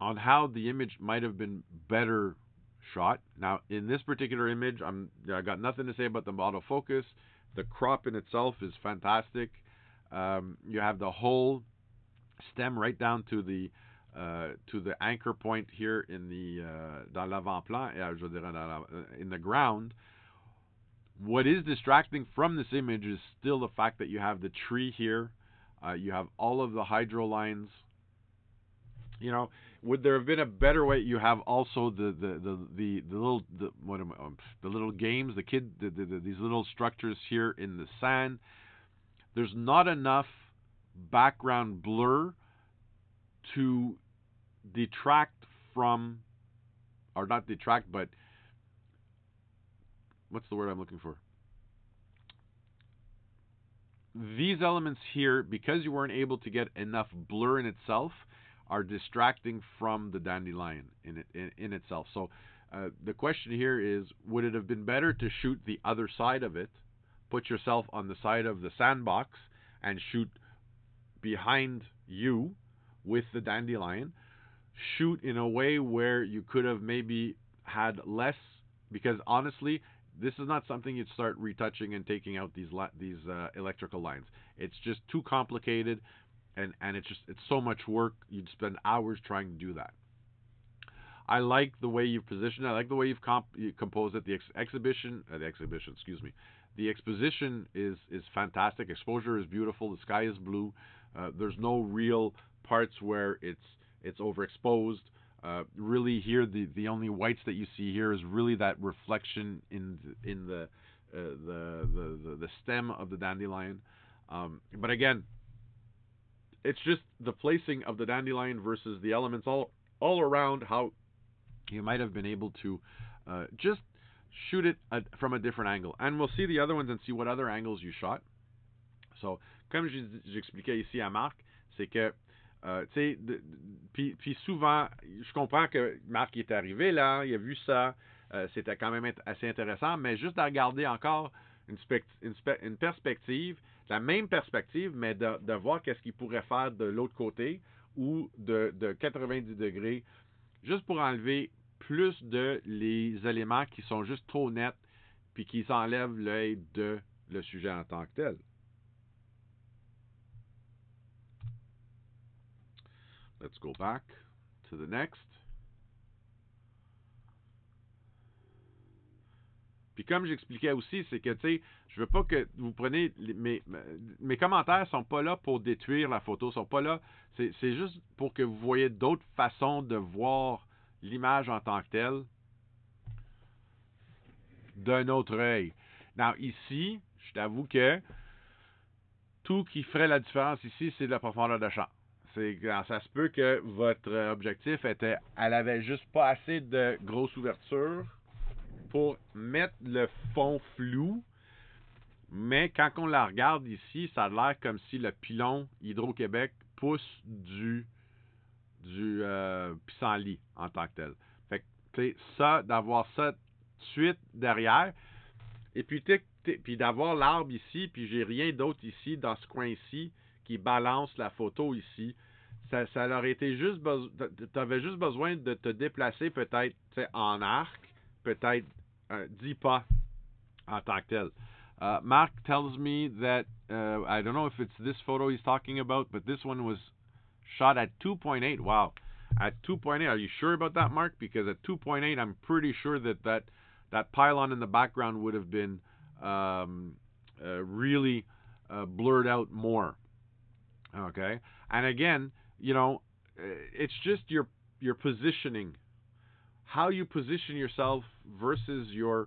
on how the image might have been better shot. Now, in this particular image, I got nothing to say about the autofocus. The crop in itself is fantastic. You have the whole stem right down to the anchor point here in the dans l'avant-plan, je dirais in the ground. What is distracting from this image is still the fact that you have the tree here. You have all of the hydro lines. Would there have been a better way? You have also the little the little games, these little structures here in the sand. There's not enough background blur to detract from, or not detract, but what's the word I'm looking for? These elements here, because you weren't able to get enough blur in itself, are distracting from the dandelion in itself. So the question here is, would it have been better to shoot the other side of it, put yourself on the side of the sandbox, and shoot behind you with the dandelion, shoot in a way where you could have maybe had less, because honestly, this is not something you'd start retouching and taking out these electrical lines. It's just too complicated, and it's so much work. You'd spend hours trying to do that. I like the way you've positioned it. I like the way you composed it. The exhibition, excuse me. The exposition is fantastic. Exposure is beautiful. The sky is blue. There's no real parts where it's overexposed. Really, here the only whites that you see here is really that reflection in the stem of the dandelion. But again, it's just the placing of the dandelion versus the elements all around. How you might have been able to just shoot it from a different angle, and we'll see the other ones and see what other angles you shot. So, comme j'expliquais ici à Marc, c'est que tu sais, puis souvent, je comprends que Marc est arrivé là, il a vu ça, c'était quand même assez intéressant, mais juste de regarder encore une perspective, la même perspective, mais de voir qu'est-ce qu'il pourrait faire de l'autre côté ou de 90 degrés, juste pour enlever plus de les éléments qui sont juste trop nets puis qui s'enlèvent l'œil de le sujet en tant que tel. Let's go back to the next. Puis comme j'expliquais aussi, c'est que, tu sais, je veux pas que vous preniez... Mes commentaires sont pas là pour détruire la photo, sont pas là... C'est juste pour que vous voyez d'autres façons de voir l'image en tant que telle d'un autre œil. Now, ici, je t'avoue que tout qui ferait la différence ici, c'est la profondeur de champ. Ça se peut que votre objectif elle avait juste pas assez de grosse ouverture pour mettre le fond flou, mais quand on la regarde ici, ça a l'air comme si le pylône Hydro-Québec pousse du pissenlit en tant que tel. Fait que, tu sais, ça, d'avoir ça tout de suite derrière, et puis, puis d'avoir l'arbre ici, puis j'ai rien d'autre ici, dans ce coin-ci, qui balance la photo ici, ça aurait été juste tu avais juste besoin de te déplacer peut-être en arc, peut-être 10 pas en tant que tel. Mark tells me that, I don't know if it's this photo he's talking about, but this one was shot at 2.8. Wow. At 2.8, are you sure about that, Mark? Because at 2.8, I'm pretty sure that pylon in the background would have been really blurred out more. Okay? And again, you know, it's just your positioning. How you position yourself versus your,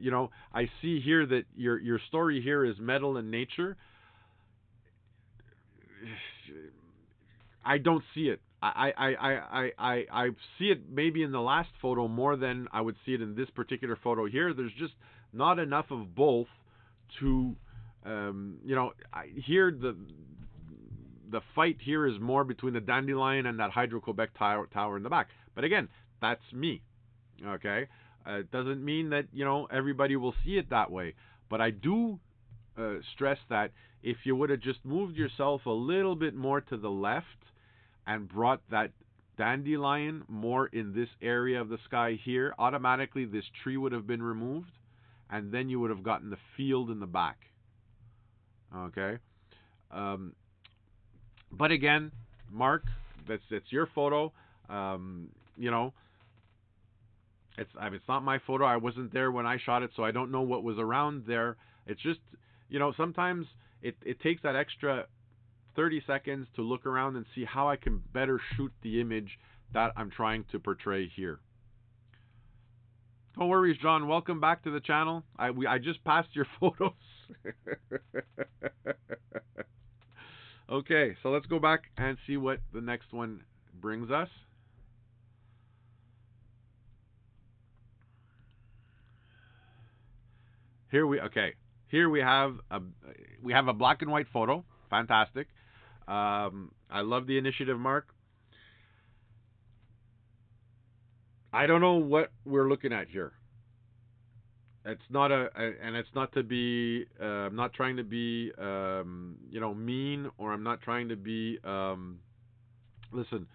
you know, I see here that your story here is metal in nature. I don't see it. I see it maybe in the last photo more than I would see it in this particular photo here. There's just not enough of both to, you know, here the fight here is more between the dandelion and that Hydro-Quebec tower in the back. But again, that's me. Okay? It doesn't mean that, you know, everybody will see it that way. But I do stress that if you would have just moved yourself a little bit more to the left and brought that dandelion more in this area of the sky here, automatically this tree would have been removed, and then you would have gotten the field in the back. Okay? But again, Mark, that's your photo. You know, it's not my photo. I wasn't there when I shot it, so I don't know what was around there. It's just, you know, sometimes it takes that extra 30 seconds to look around and see how I can better shoot the image that I'm trying to portray here. No worries, John. Welcome back to the channel. I just passed your photos. Okay, so let's go back and see what the next one brings us. Here we have a black and white photo. Fantastic. I love the initiative, Mark. I don't know what we're looking at here. It's not and it's not to be. I'm not trying to be, you know, mean, or I'm not trying to be. Listen,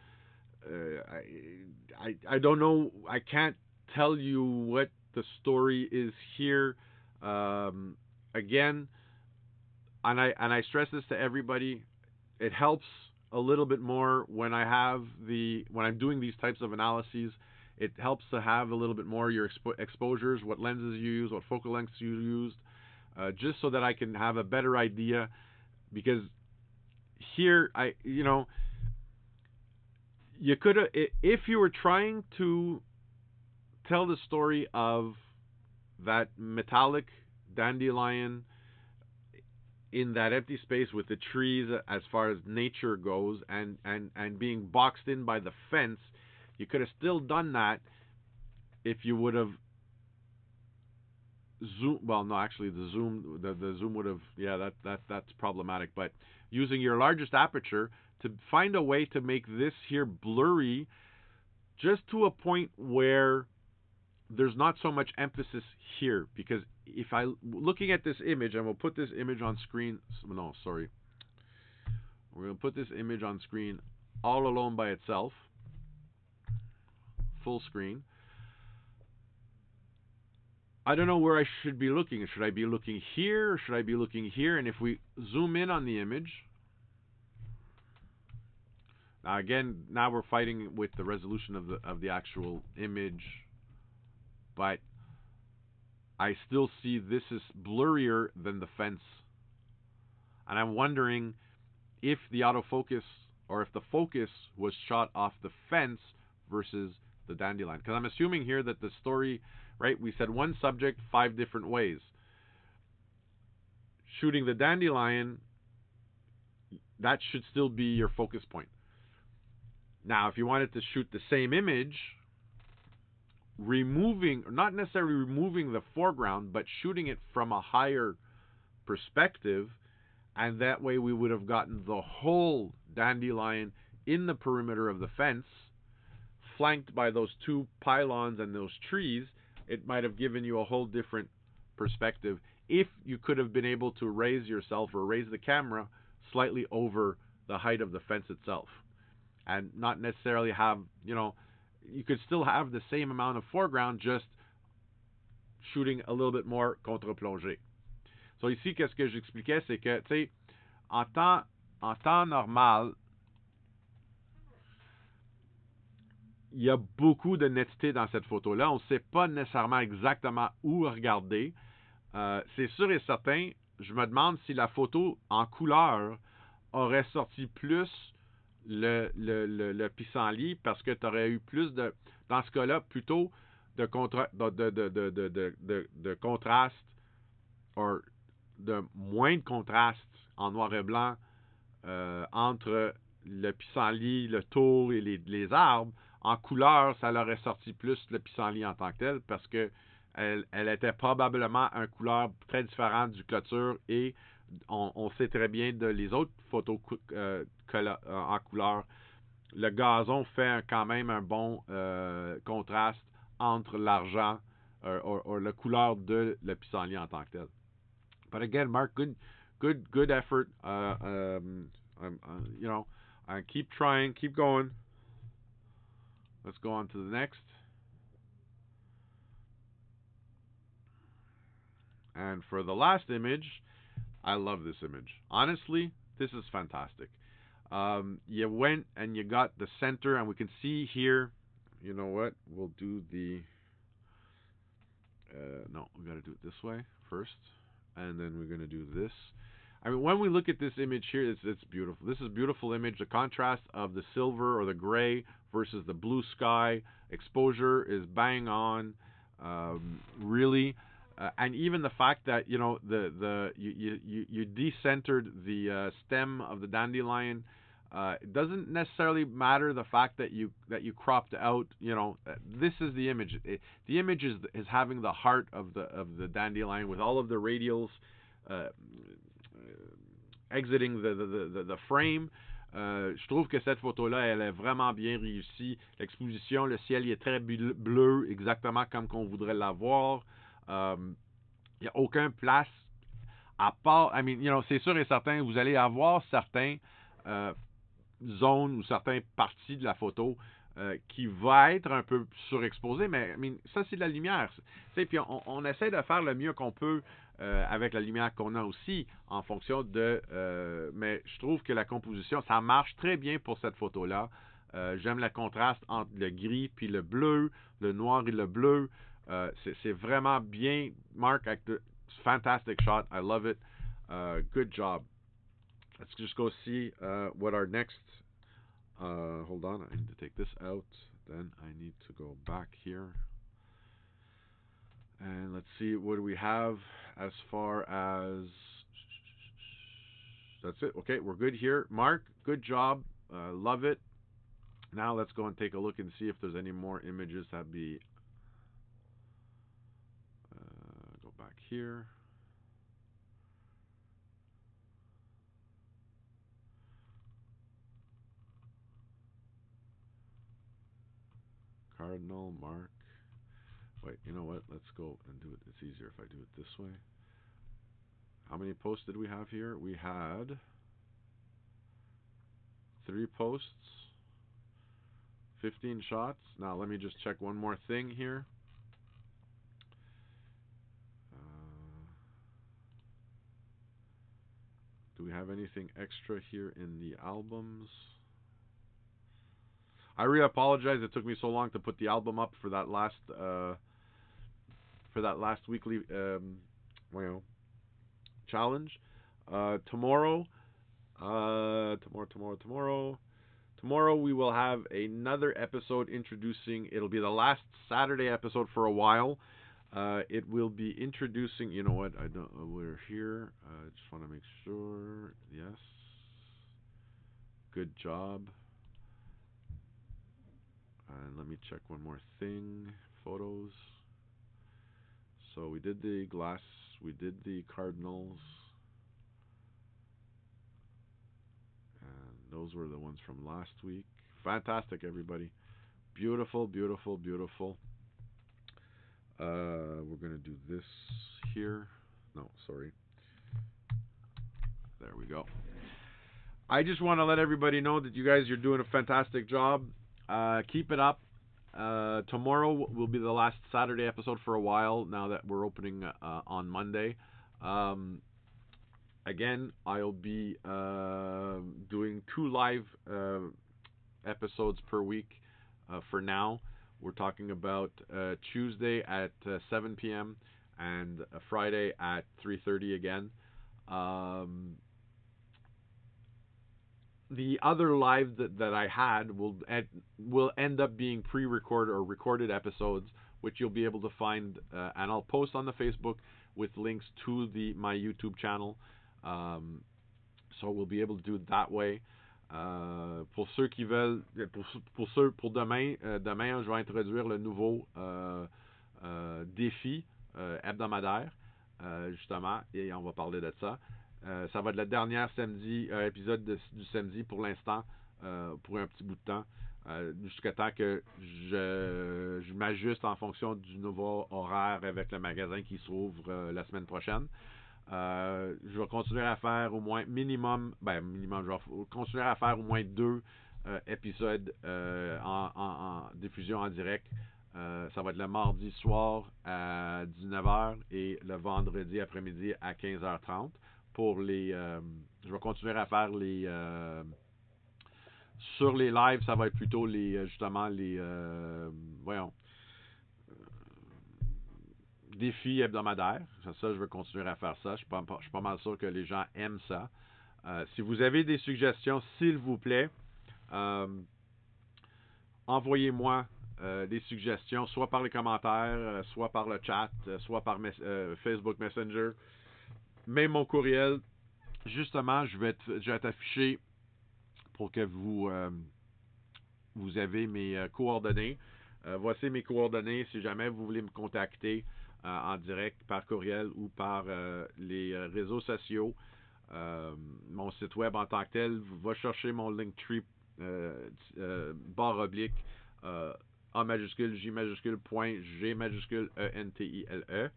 I don't know. I can't tell you what the story is here. Again, and I stress this to everybody. It helps a little bit more when when I'm doing these types of analyses. It helps to have a little bit more your exposures, what lenses you use, what focal lengths you used, just so that I can have a better idea. Because here, you know, you could have, if you were trying to tell the story of that metallic dandelion in that empty space with the trees as far as nature goes, and being boxed in by the fence, you could have still done that if you would have zoom. Well, no, actually, the zoom would have. Yeah, that's problematic. But using your largest aperture to find a way to make this here blurry, just to a point where there's not so much emphasis here. Because if looking at this image, and we'll put this image on screen. No, sorry. We're going to put this image on screen all alone by itself. Full screen. I don't know where I should be looking. Should I be looking here, or should I be looking here? And if we zoom in on the image, now again, now we're fighting with the resolution of the actual image, but I still see this is blurrier than the fence. And I'm wondering if the autofocus or if the focus was shot off the fence versus the dandelion. Because I'm assuming here that the story, right, we said one subject, 5 different ways. Shooting the dandelion, that should still be your focus point. Now, if you wanted to shoot the same image, not necessarily removing the foreground, but shooting it from a higher perspective, and that way we would have gotten the whole dandelion in the perimeter of the fence, flanked by those 2 pylons and those trees. It might have given you a whole different perspective if you could have been able to raise yourself or raise the camera slightly over the height of the fence itself, and not necessarily have, you could still have the same amount of foreground, just shooting a little bit more contre-plongée. So ici, qu'est-ce que j'expliquais, c'est que, tu sais, en temps normal, il y a beaucoup de netteté dans cette photo-là. On ne sait pas nécessairement exactement où regarder. C'est sûr et certain, je me demande si la photo en couleur aurait sorti plus le pissenlit, parce que tu aurais eu plus de, dans ce cas-là, plutôt de contraste, ou de moins de contraste en noir et blanc entre le pissenlit, le tour et les arbres. En couleur, ça leur aurait sorti plus le pissenlit en tant que tel, parce que elle était probablement une couleur très différente du clôture, et on sait très bien de les autres photos en couleur. Le gazon fait quand même un bon contraste entre l'argent ou la couleur de le pissenlit en tant que tel. But again, Mark, good effort. Keep trying, keep going. Let's go on to the next. And for the last image, I love this image. Honestly, this is fantastic. You went and you got the center, and we can see here, you know what? We'll do the... no, we got to do it this way first. And then we're going to do this. I mean, when we look at this image here, it's beautiful. This is a beautiful image. The contrast of the silver or the gray versus the blue sky. Exposure is bang on. Really. And even the fact that, you decentered the stem of the dandelion. It doesn't necessarily matter the fact that you cropped out. This is the image. The image is having the heart of the dandelion, with all of the radials exiting the frame. Je trouve que cette photo-là, elle est vraiment bien réussie. L'exposition, le ciel, il est très bleu, exactement comme qu'on voudrait l'avoir. Il n'y a aucune place à part. C'est sûr et certain, vous allez avoir certains zones ou certaines parties de la photo qui va être un peu surexposée, mais ça, c'est de la lumière. Puis on essaie de faire le mieux qu'on peut avec la lumière qu'on a aussi, en fonction de... mais je trouve que la composition, ça marche très bien pour cette photo-là. J'aime le contraste entre le gris puis le bleu, le noir et le bleu. C'est vraiment bien. Mark, fantastic shot. I love it. Good job. Let's just go see what our next... hold on, I need to take this out. Then I need to go back here. And let's see what do we have as far as... That's it. Okay, we're good here. Mark, good job. Love it. Now let's go and take a look and see if there's any more images that be... go back here. Cardinal, Mark. Wait, you know what? Let's go and do it. It's easier if I do it this way. How many posts did we have here? We had 3 posts, 15 shots. Now let me just check one more thing here. Do we have anything extra here in the albums? I really apologize. It took me so long to put the album up for that last for that last weekly you know, challenge. Tomorrow, tomorrow we will have another episode introducing. It'll be the last Saturday episode for a while. It will be introducing. You know what? I don't. We're here. I just want to make sure. Yes. Good job. And let me check one more thing. Photos. So we did the glass. We did the Cardinals. And those were the ones from last week. Fantastic, everybody. Beautiful, beautiful, beautiful. We're going to do this here. No, sorry. There we go. I just want to let everybody know that you guys are doing a fantastic job. Keep it up. Tomorrow will be the last Saturday episode for a while now that we're opening on Monday. Again, I'll be doing 2 live episodes per week for now. We're talking about Tuesday at 7 p.m. and Friday at 3:30 again. The other live that I had will end up being pre-recorded or recorded episodes, which you'll be able to find, and I'll post on the Facebook with links to my YouTube channel. So we'll be able to do it that way. Pour ceux qui veulent, pour demain, demain je vais introduire le nouveau défi hebdomadaire, justement, et on va parler de ça. Ça va être le dernier épisode du samedi pour l'instant, pour un petit bout de temps, jusqu'à temps que je m'ajuste en fonction du nouveau horaire avec le magasin qui s'ouvre la semaine prochaine. Je vais continuer à faire au moins minimum, je vais continuer à faire au moins 2 épisodes en diffusion en direct. Ça va être le mardi soir à 19h et le vendredi après-midi à 15h30. Je vais continuer à faire sur les lives, ça va être plutôt justement les défis hebdomadaires. Ça, je vais continuer à faire ça. Je suis pas mal sûr que les gens aiment ça. Si vous avez des suggestions, s'il vous plaît, envoyez-moi des suggestions, soit par les commentaires, soit par le chat, soit par Facebook Messenger, même mon courriel. Justement, je vais t'afficher pour que vous avez mes coordonnées. Voici mes coordonnées si jamais vous voulez me contacter en direct par courriel ou par les réseaux sociaux. Mon site web en tant que tel, va chercher mon Linktree // A majuscule, J majuscule, point, G majuscule, ENTILE.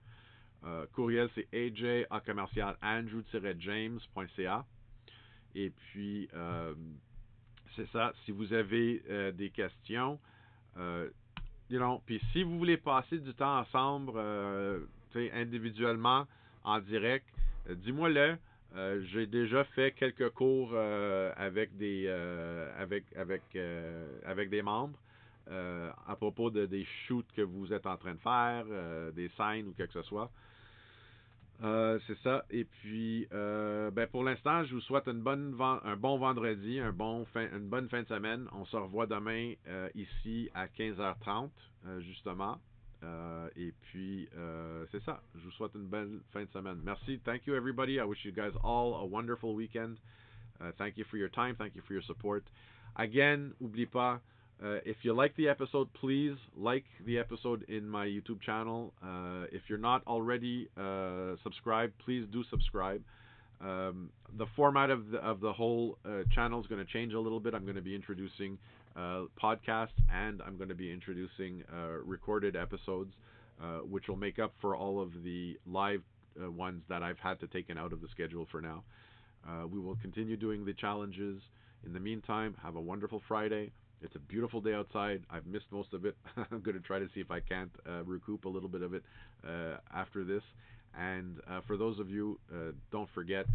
Courriel, c'est aj@andrew-james.ca. Et puis, c'est ça. Si vous avez des questions, puis si vous voulez passer du temps ensemble, individuellement, en direct, dis-moi-le. J'ai déjà fait quelques cours avec des membres à propos des shoots que vous êtes en train de faire, des scènes ou quelque que ce soit. C'est ça. Et puis, pour l'instant, je vous souhaite un bon vendredi, une bonne fin de semaine. On se revoit demain ici à 15h30, justement. Et puis, c'est ça. Je vous souhaite une belle fin de semaine. Merci. Thank you, everybody. I wish you guys all a wonderful weekend. Thank you for your time. Thank you for your support. Again, n'oublie pas, if you like the episode, please like the episode in my YouTube channel. If you're not already subscribed, please do subscribe. The format of the whole channel is going to change a little bit. I'm going to be introducing podcasts, and I'm going to be introducing recorded episodes, which will make up for all of the live ones that I've had to take out of the schedule for now. We will continue doing the challenges. In the meantime, have a wonderful Friday. It's a beautiful day outside. I've missed most of it. I'm going to try to see if I can't recoup a little bit of it after this. And for those of you, don't forget,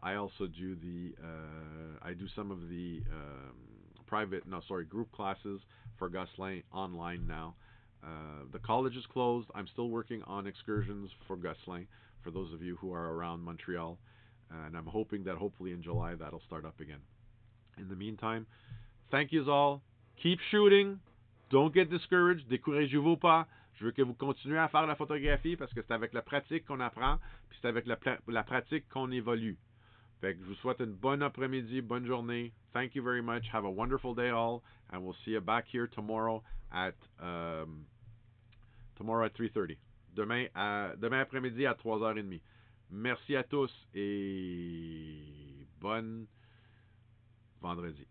I also do some of the group classes for Gosselin online now. The college is closed. I'm still working on excursions for Gosselin, for those of you who are around Montreal. And I'm hoping that hopefully in July that'll start up again. In the meantime, thank you all. Keep shooting. Don't get discouraged. Découragez-vous pas. Je veux que vous continuez à faire la photographie parce que c'est avec la pratique qu'on apprend, puis c'est avec la pratique qu'on évolue. Fait que je vous souhaite une bonne après-midi, bonne journée. Thank you very much. Have a wonderful day all, and we'll see you back here tomorrow at 3:30. Demain après-midi à 3h30. Merci à tous et bon vendredi.